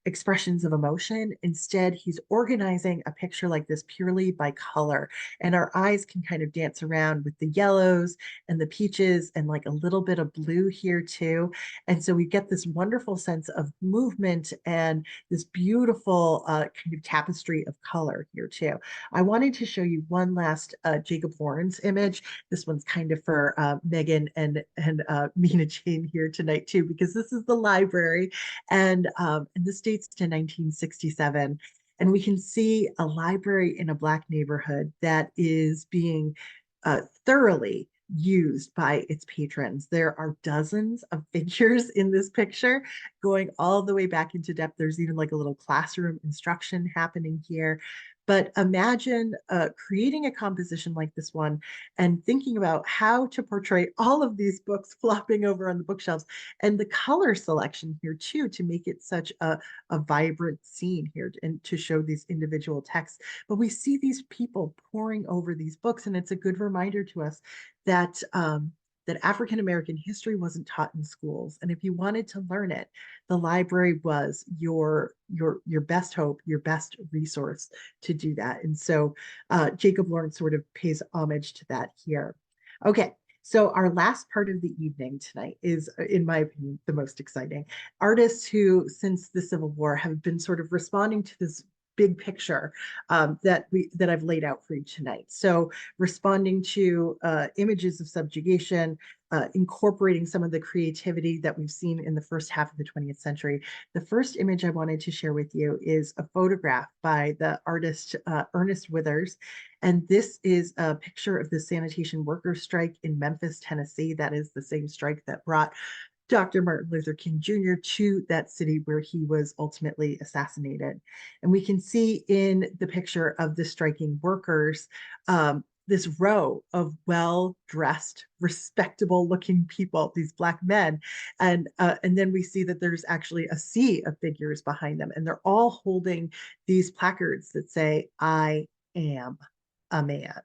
expressions of emotion. Instead, he's organizing a picture like this purely by color. And our eyes can kind of dance around with the yellows and the peaches and like a little bit of blue here too. And so we get this wonderful sense of movement and this beautiful kind of tapestry of color here too. I wanted to show you one last Jacob Lawrence image. This one's kind of for Megan and Mina Jane here tonight too, because this is the library, and this dates to 1967. And we can see a library in a Black neighborhood that is being thoroughly used by its patrons. There are dozens of figures in this picture going all the way back into depth. There's even like a little classroom instruction happening here. But imagine creating a composition like this one and thinking about how to portray all of these books flopping over on the bookshelves and the color selection here too to make it such a vibrant scene here and to show these individual texts. But we see these people poring over these books, and it's a good reminder to us that that African American history wasn't taught in schools, and if you wanted to learn it, the library was your best hope, your best resource to do that. And so Jacob Lawrence sort of pays homage to that here. Okay. So our last part of the evening tonight is, in my opinion, the most exciting. Artists who, since the Civil War, have been sort of responding to this big picture that I've laid out for you tonight. So responding to images of subjugation, incorporating some of the creativity that we've seen in the first half of the 20th century. The first image I wanted to share with you is a photograph by the artist Ernest Withers. And this is a picture of the sanitation workers strike in Memphis, Tennessee. That is the same strike that brought Dr. Martin Luther King Jr. to that city where he was ultimately assassinated. And we can see in the picture of the striking workers, this row of well-dressed, respectable-looking people, these Black men, and then we see that there's actually a sea of figures behind them, and they're all holding these placards that say, "I am a man."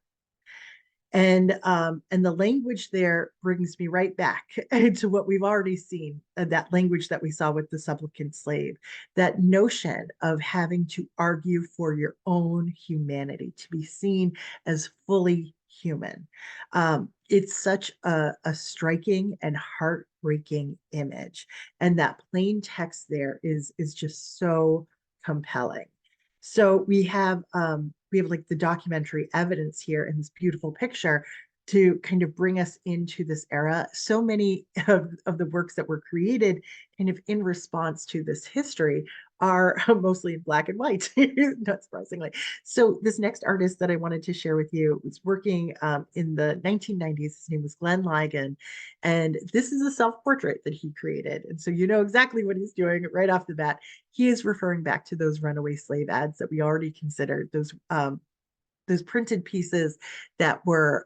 And the language there brings me right back to what we've already seen, that language that we saw with the supplicant slave, that notion of having to argue for your own humanity, to be seen as fully human. It's such a striking and heartbreaking image. And that plain text there is just so compelling. So we have like the documentary evidence here in this beautiful picture to kind of bring us into this era. So many of the works that were created kind of in response to this history are mostly in black and white, not surprisingly. So this next artist that I wanted to share with you was working in the 1990s. His name was Glenn Ligon, and this is a self-portrait that he created. And so you know exactly what he's doing right off the bat. He is referring back to those runaway slave ads that we already considered, those printed pieces that were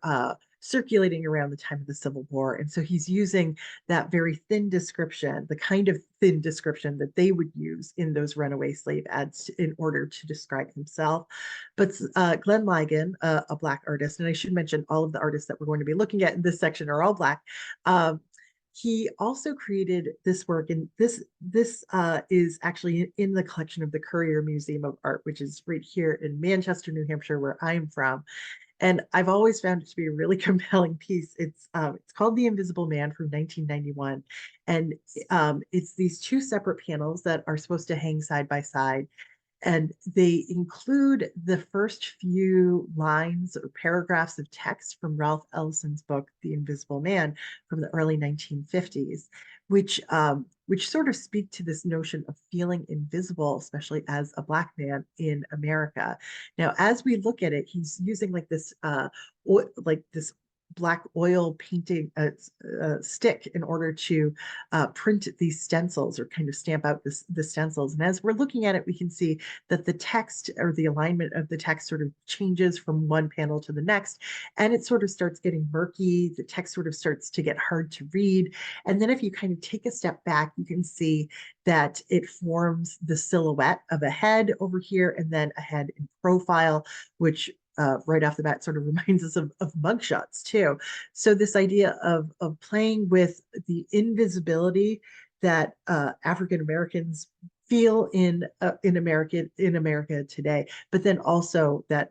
circulating around the time of the Civil War. And so he's using that very thin description, the kind of thin description that they would use in those runaway slave ads in order to describe himself. But Glenn Ligon, a Black artist, and I should mention all of the artists that we're going to be looking at in this section are all Black. He also created this work, and this is actually in the collection of the Currier Museum of Art, which is right here in Manchester, New Hampshire, where I'm from. And I've always found it to be a really compelling piece. It's called The Invisible Man from 1991, and it's these two separate panels that are supposed to hang side by side, and they include the first few lines or paragraphs of text from Ralph Ellison's book, The Invisible Man, from the early 1950s, which sort of speak to this notion of feeling invisible, especially as a Black man in America. Now, as we look at it, he's using like this black oil painting stick in order to print these stencils or kind of stamp out the stencils. And as we're looking at it, we can see that the text or the alignment of the text sort of changes from one panel to the next, and it sort of starts getting murky. The text sort of starts to get hard to read. And then if you kind of take a step back, you can see that it forms the silhouette of a head over here and then a head in profile, which right off the bat sort of reminds us of mugshots too. So this idea of playing with the invisibility that African Americans feel in America today, but then also that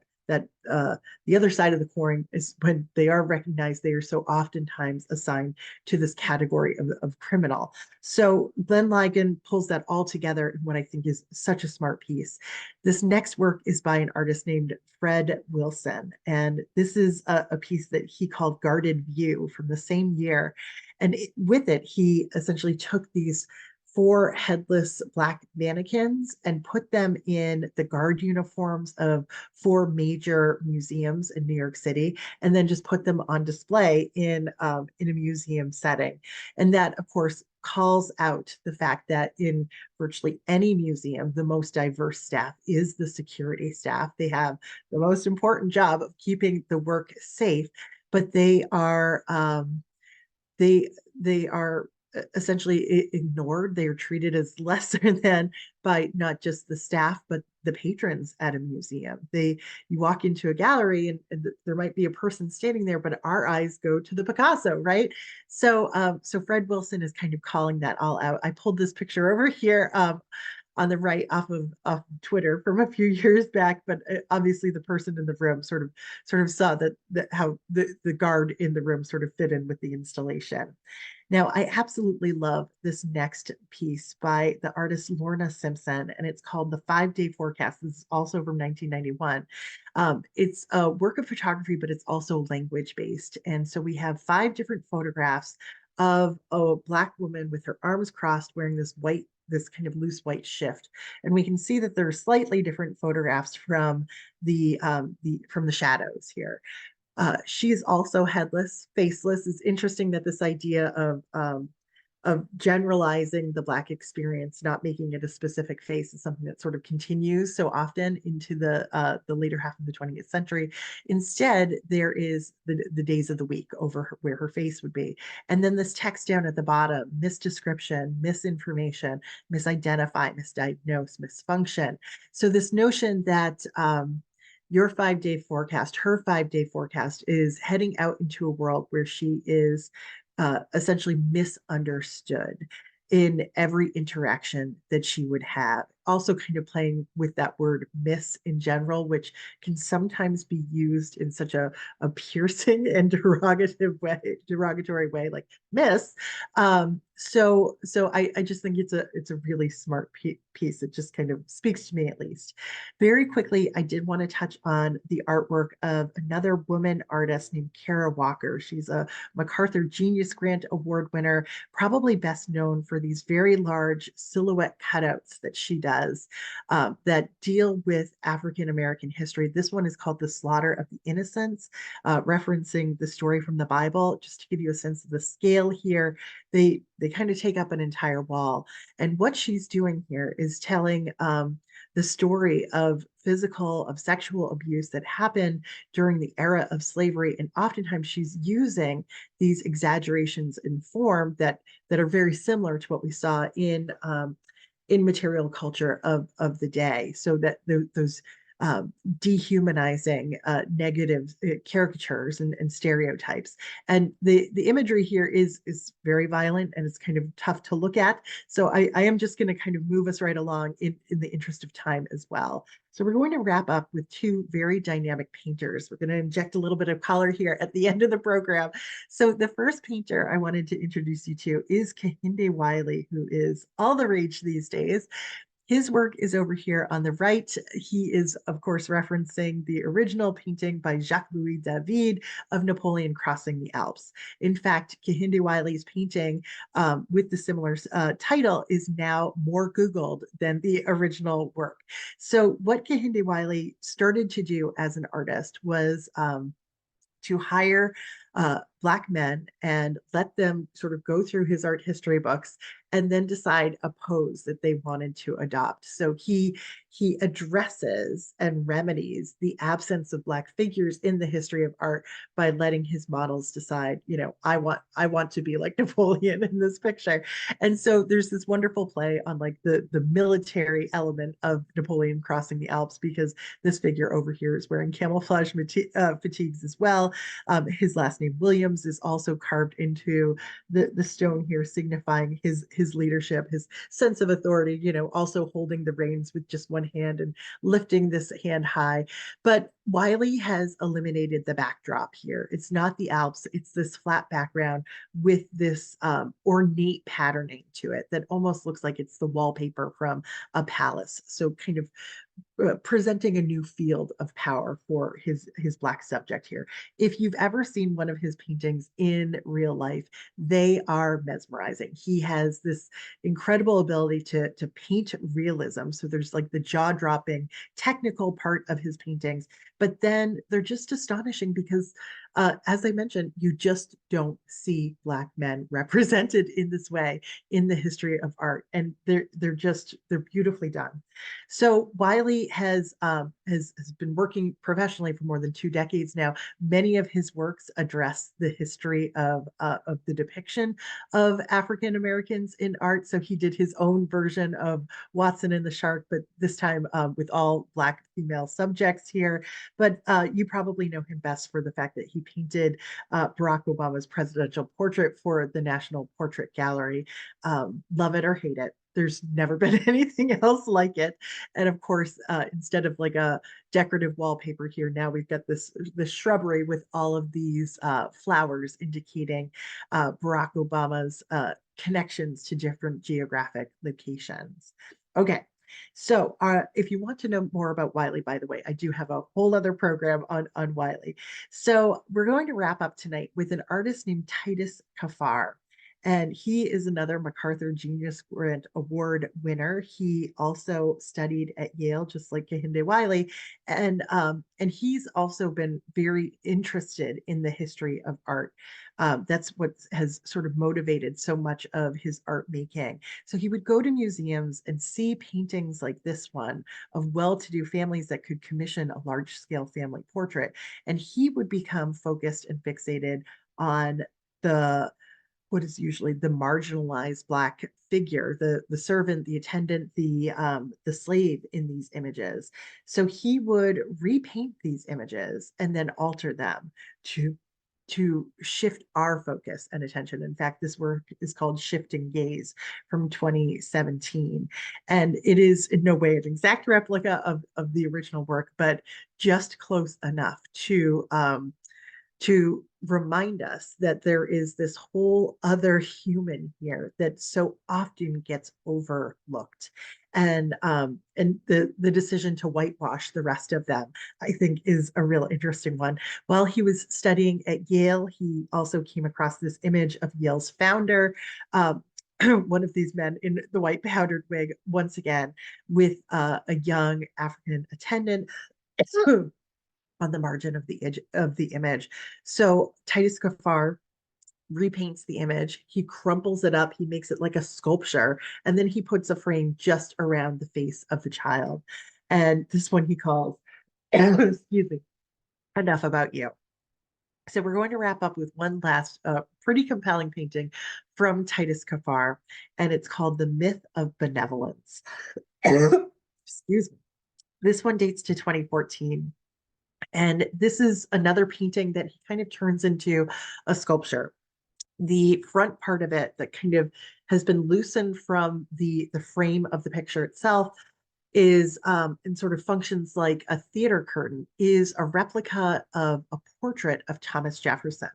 the other side of the coin is when they are recognized, they are so oftentimes assigned to this category of criminal. So Glenn Ligon pulls that all together in what I think is such a smart piece. This next work is by an artist named Fred Wilson, and this is a piece that he called Guarded View from the same year. And with it, he essentially took these four headless Black mannequins and put them in the guard uniforms of four major museums in New York City, and then just put them on display in a museum setting. And that, of course, calls out the fact that in virtually any museum, the most diverse staff is the security staff. They have the most important job of keeping the work safe, but they are essentially ignored. They are treated as lesser than by not just the staff, but the patrons at a museum. You walk into a gallery and there might be a person standing there, but our eyes go to the Picasso, right? So Fred Wilson is kind of calling that all out. I pulled this picture over here on the right off of Twitter from a few years back, but obviously the person in the room sort of saw that how the guard in the room sort of fit in with the installation. Now, I absolutely love this next piece by the artist Lorna Simpson, and it's called The 5-Day Forecast. This is also from 1991. It's a work of photography, but it's also language based. And so we have 5 different photographs of a Black woman with her arms crossed wearing this kind of loose white shift. And we can see that there are slightly different photographs from the shadows here. She is also headless, faceless. It's interesting that this idea of generalizing the Black experience, not making it a specific face, is something that sort of continues so often into the later half of the 20th century. Instead, there is the days of the week where her face would be. And then this text down at the bottom: misdescription, misinformation, misidentify, misdiagnose, misfunction. So this notion that your 5-day forecast, her 5-day forecast, is heading out into a world where she is essentially misunderstood in every interaction that she would have. Also, kind of playing with that word miss in general, which can sometimes be used in such a piercing and derogatory way, like miss. So I just think it's a really smart piece. It just kind of speaks to me, at least. Very quickly, I did want to touch on the artwork of another woman artist named Kara Walker. She's a MacArthur Genius Grant Award winner, probably best known for these very large silhouette cutouts that she does. has that deal with African American history. This one is called The Slaughter of the Innocents, referencing the story from the Bible. Just to give you a sense of the scale here, they kind of take up an entire wall. And what she's doing here is telling the story of sexual abuse that happened during the era of slavery. And oftentimes she's using these exaggerations in form that are very similar to what we saw in material culture of the day. So that those dehumanizing negative caricatures and stereotypes. And the imagery here is very violent and it's kind of tough to look at. So I am just going to kind of move us right along in the interest of time as well. So we're going to wrap up with two very dynamic painters. We're going to inject a little bit of color here at the end of the program. So the first painter I wanted to introduce you to is Kehinde Wiley, who is all the rage these days. His work is over here on the right. He is, of course, referencing the original painting by Jacques-Louis David of Napoleon crossing the Alps. In fact, Kehinde Wiley's painting with the similar title is now more Googled than the original work. So what Kehinde Wiley started to do as an artist was to hire Black men and let them sort of go through his art history books and then decide a pose that they wanted to adopt. So he addresses and remedies the absence of Black figures in the history of art by letting his models decide, I want to be like Napoleon in this picture. And so there's this wonderful play on like the military element of Napoleon crossing the Alps, because this figure over here is wearing camouflage fatigues as well. His last name Williams is also carved into the stone here, signifying his leadership, his sense of authority, also holding the reins with just one hand and lifting this hand high. But Wiley has eliminated the backdrop here. It's not the Alps, it's this flat background with this ornate patterning to it that almost looks like it's the wallpaper from a palace. So kind of presenting a new field of power for his Black subject here. If you've ever seen one of his paintings in real life, they are mesmerizing. He has this incredible ability to paint realism. So there's like the jaw-dropping technical part of his paintings, but then they're just astonishing because as I mentioned, you just don't see Black men represented in this way in the history of art, and they're beautifully done. So Wiley has been working professionally for more than 2 decades now. Many of his works address the history of the depiction of African Americans in art. So he did his own version of Watson and the Shark, but this time with all Black female subjects here. But you probably know him best for the fact that he painted Barack Obama's presidential portrait for the National Portrait Gallery. Love it or hate it, there's never been anything else like it. And of course, instead of like a decorative wallpaper here, now we've got this shrubbery with all of these flowers indicating Barack Obama's connections to different geographic locations. Okay. So if you want to know more about Wiley, by the way, I do have a whole other program on Wiley. So we're going to wrap up tonight with an artist named Titus Kaphar. And he is another MacArthur Genius Grant Award winner. He also studied at Yale, just like Kehinde Wiley. And he's also been very interested in the history of art. That's what has sort of motivated so much of his art making. So he would go to museums and see paintings like this one of well-to-do families that could commission a large-scale family portrait. And he would become focused and fixated on what is usually the marginalized Black figure, the servant, the attendant, the slave in these images. So he would repaint these images and then alter them to shift our focus and attention. In fact, this work is called Shifting Gaze from 2017. And it is in no way an exact replica of the original work, but just close enough to remind us that there is this whole other human here that so often gets overlooked. And the decision to whitewash the rest of them, I think, is a real interesting one. While he was studying at Yale, he also came across this image of Yale's founder, one of these men in the white powdered wig once again with a young African attendant on the margin of the edge of the image. So Titus Kaphar repaints the image, he crumples it up, he makes it like a sculpture, and then he puts a frame just around the face of the child. And this one he calls, excuse me, Enough About You. So we're going to wrap up with one last pretty compelling painting from Titus Kaphar, and it's called The Myth of Benevolence. Excuse me. This one dates to 2014. And this is another painting that he kind of turns into a sculpture. The front part of it that kind of has been loosened from the frame of the picture itself is and sort of functions like a theater curtain, is a replica of a portrait of Thomas Jefferson.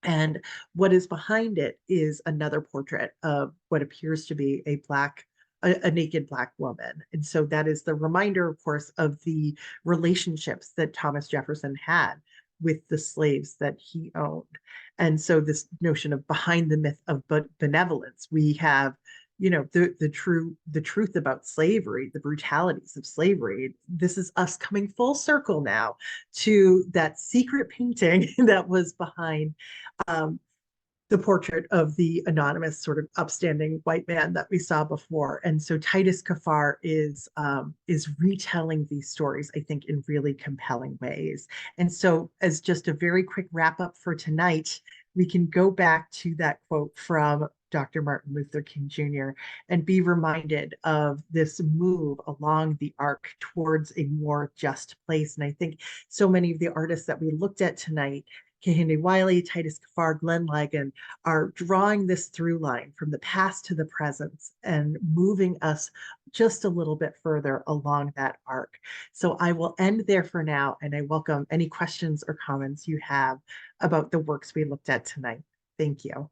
And what is behind it is another portrait of what appears to be a naked Black woman. And so that is the reminder, of course, of the relationships that Thomas Jefferson had with the slaves that he owned. And so this notion of behind the myth of benevolence, we have, the truth about slavery, the brutalities of slavery. This is us coming full circle now to that secret painting that was behind um, the portrait of the anonymous sort of upstanding white man that we saw before. And so Titus Kaphar is retelling these stories, I think, in really compelling ways. And so, as just a very quick wrap up for tonight, we can go back to that quote from Dr. Martin Luther King Jr. and be reminded of this move along the arc towards a more just place. And I think so many of the artists that we looked at tonight, Kehinde Wiley, Titus Kaphar, Glenn Ligon, are drawing this through line from the past to the present and moving us just a little bit further along that arc. So I will end there for now, and I welcome any questions or comments you have about the works we looked at tonight. Thank you.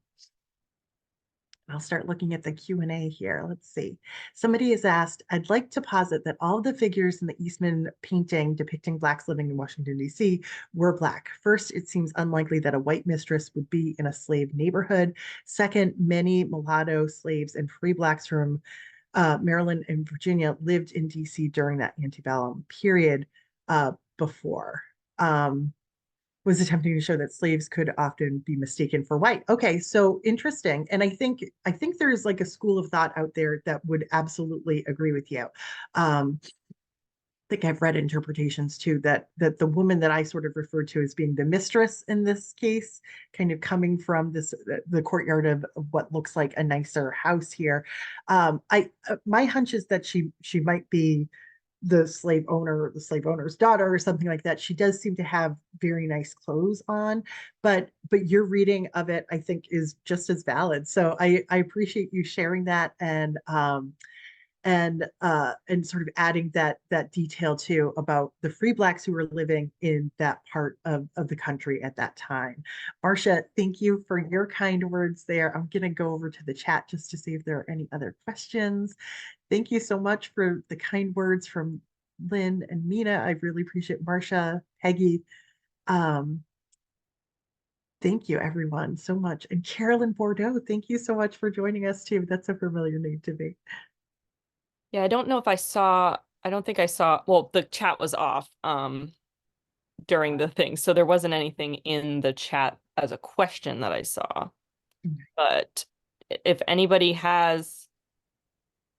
I'll start looking at the Q&A here. Let's see. Somebody has asked, I'd like to posit that all of the figures in the Eastman painting depicting Blacks living in Washington, D.C. were Black. First, it seems unlikely that a white mistress would be in a slave neighborhood. Second, many mulatto slaves and free Blacks from Maryland and Virginia lived in D.C. during that antebellum period before. Was attempting to show that slaves could often be mistaken for white. Okay, so interesting. And I think there's like a school of thought out there that would absolutely agree with you. I think I've read interpretations too that the woman that I sort of referred to as being the mistress in this case, kind of coming from the courtyard of what looks like a nicer house here. My hunch is that she might be the slave owner, the slave owner's daughter, or something like that. She does seem to have very nice clothes on, but your reading of it, I think, is just as valid. So I appreciate you sharing that and sort of adding that detail too about the free Blacks who were living in that part of the country at that time. Marcia, thank you for your kind words there. I'm going to go over to the chat just to see if there are any other questions. Thank you so much for the kind words from Lynn and Mina. I really appreciate Marcia, Peggy. Thank you, everyone, so much. And Carolyn Bordeaux, thank you so much for joining us too. That's a familiar name to me. Yeah, I don't know if I don't think I saw, well, the chat was off during the thing, so there wasn't anything in the chat as a question that I saw. But if anybody has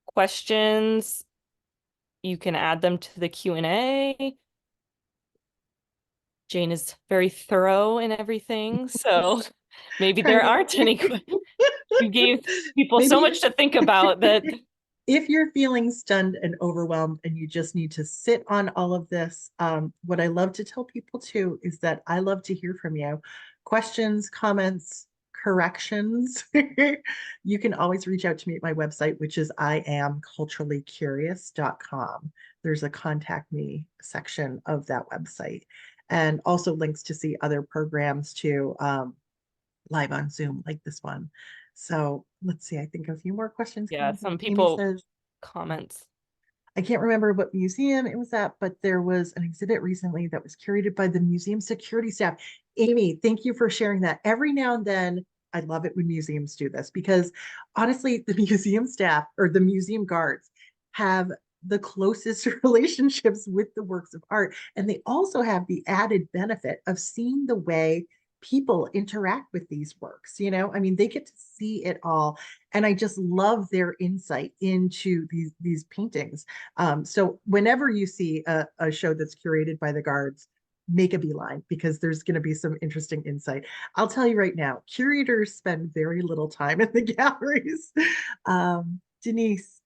questions, you can add them to the Q&A. Jane is very thorough in everything, so maybe there aren't any. You gave people so much to think about that. If you're feeling stunned and overwhelmed and you just need to sit on all of this, what I love to tell people too is that I love to hear from you. Questions, comments, corrections. You can always reach out to me at my website, which is iamculturallycurious.com. There's a contact me section of that website, and also links to see other programs too, live on Zoom like this one. So let's see, I think a few more questions. Yeah, some Amy people says, comments. I can't remember what museum it was at, but there was an exhibit recently that was curated by the museum security staff. Amy, thank you for sharing that. Every now and then I love it when museums do this because honestly, the museum staff or the museum guards have the closest relationships with the works of art. And they also have the added benefit of seeing the way people interact with these works. I mean, they get to see it all. And I just love their insight into these paintings. So whenever you see a show that's curated by the guards, make a beeline because there's going to be some interesting insight. I'll tell you right now, curators spend very little time in the galleries. Denise,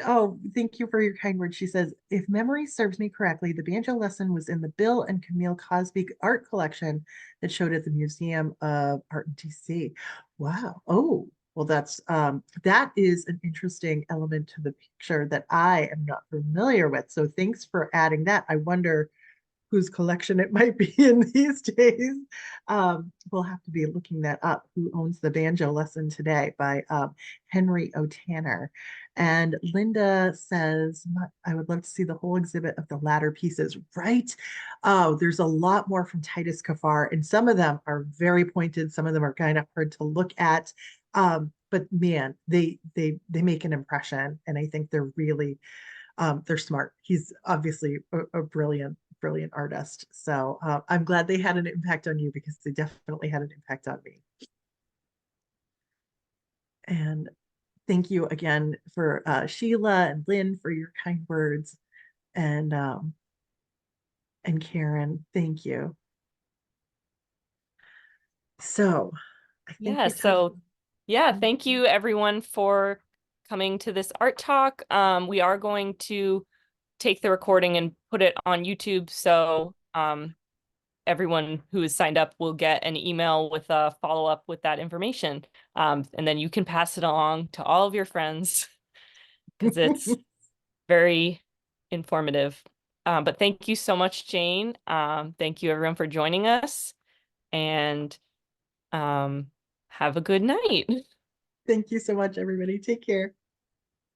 oh, thank you for your kind words. She says, if memory serves me correctly, the banjo lesson was in the Bill and Camille Cosby art collection that showed at the Museum of Art in DC. Wow. Oh, well, that is an interesting element to the picture that I am not familiar with. So thanks for adding that. I wonder whose collection it might be in these days. We'll have to be looking that up. Who owns the banjo lesson today by Henry O. Tanner. And Linda says, I would love to see the whole exhibit of the latter pieces, right? Oh, there's a lot more from Titus Kaphar, and some of them are very pointed. Some of them are kind of hard to look at. But man, they make an impression, and I think they're smart. He's obviously a brilliant artist. So I'm glad they had an impact on you because they definitely had an impact on me. And thank you again for Sheila and Lynn for your kind words, and Karen, thank you. So I think Yeah, we've had. so yeah, thank you everyone for coming to this art talk. We are going to take the recording and put it on YouTube, so everyone who is signed up will get an email with a follow-up with that information. And then you can pass it along to all of your friends because it's very informative. But thank you so much, Jane. Thank you everyone for joining us, and have a good night. Thank you so much, everybody. Take care.